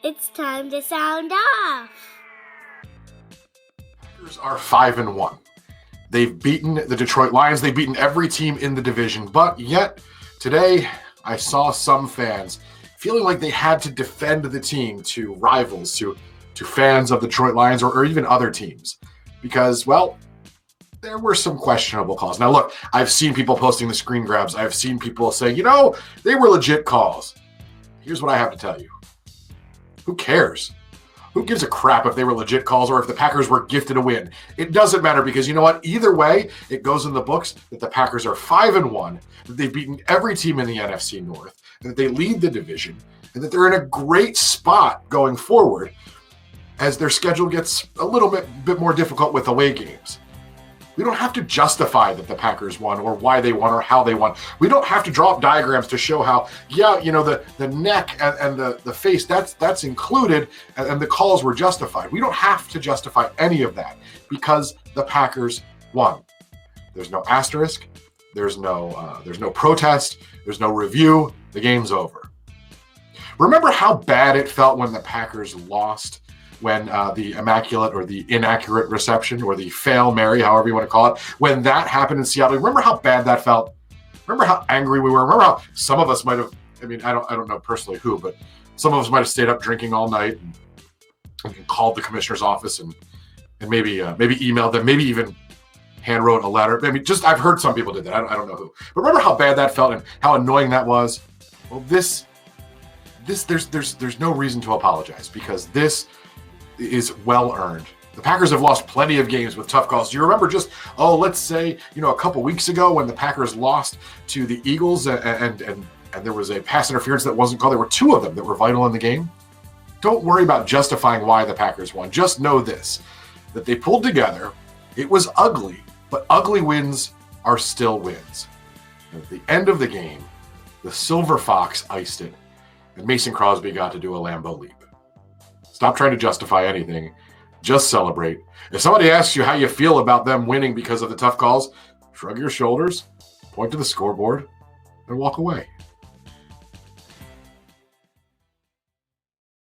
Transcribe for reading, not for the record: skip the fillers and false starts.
It's time to sound off. Packers are 5-1. They've beaten the Detroit Lions. They've beaten every team in the division. But yet, today, I saw some fans feeling like they had to defend the team to rivals, to fans of the Detroit Lions or even other teams. Because, well, there were some questionable calls. Now, look, I've seen people posting the screen grabs. I've seen people say, they were legit calls. Here's what I have to tell you. Who cares? Who gives a crap if they were legit calls or if the Packers were gifted a win? It doesn't matter because you know what? Either way, it goes in the books that the Packers are 5-1, that they've beaten every team in the NFC North, that they lead the division, and that they're in a great spot going forward as their schedule gets a little bit more difficult with away games. We don't have to justify that the Packers won or why they won or how they won. We don't have to draw up diagrams to show how, the neck and the face, that's included and the calls were justified. We don't have to justify any of that because the Packers won. There's no asterisk. There's no protest. There's no review. The game's over. Remember how bad it felt when the Packers lost? When the immaculate or the inaccurate reception or the Fail Mary, however you want to call it, when that happened in Seattle, remember how bad that felt? Remember how angry we were? Remember how some of us might have, I don't know personally who, but some of us might have stayed up drinking all night and called the commissioner's office and maybe emailed them, maybe even hand wrote a letter. I've heard some people did that. I don't know who. But remember how bad that felt and how annoying that was? Well, there's no reason to apologize because this is well earned. The Packers have lost plenty of games with tough calls. Do you remember let's say, a couple weeks ago when the Packers lost to the Eagles and there was a pass interference that wasn't called? There were two of them that were vital in the game. Don't worry about justifying why the Packers won. Just know this, that they pulled together. It was ugly, but ugly wins are still wins. And at the end of the game, the Silver Fox iced it, and Mason Crosby got to do a Lambeau leap. Stop trying to justify anything. Just celebrate. If somebody asks you how you feel about them winning because of the tough calls, shrug your shoulders, point to the scoreboard, and walk away.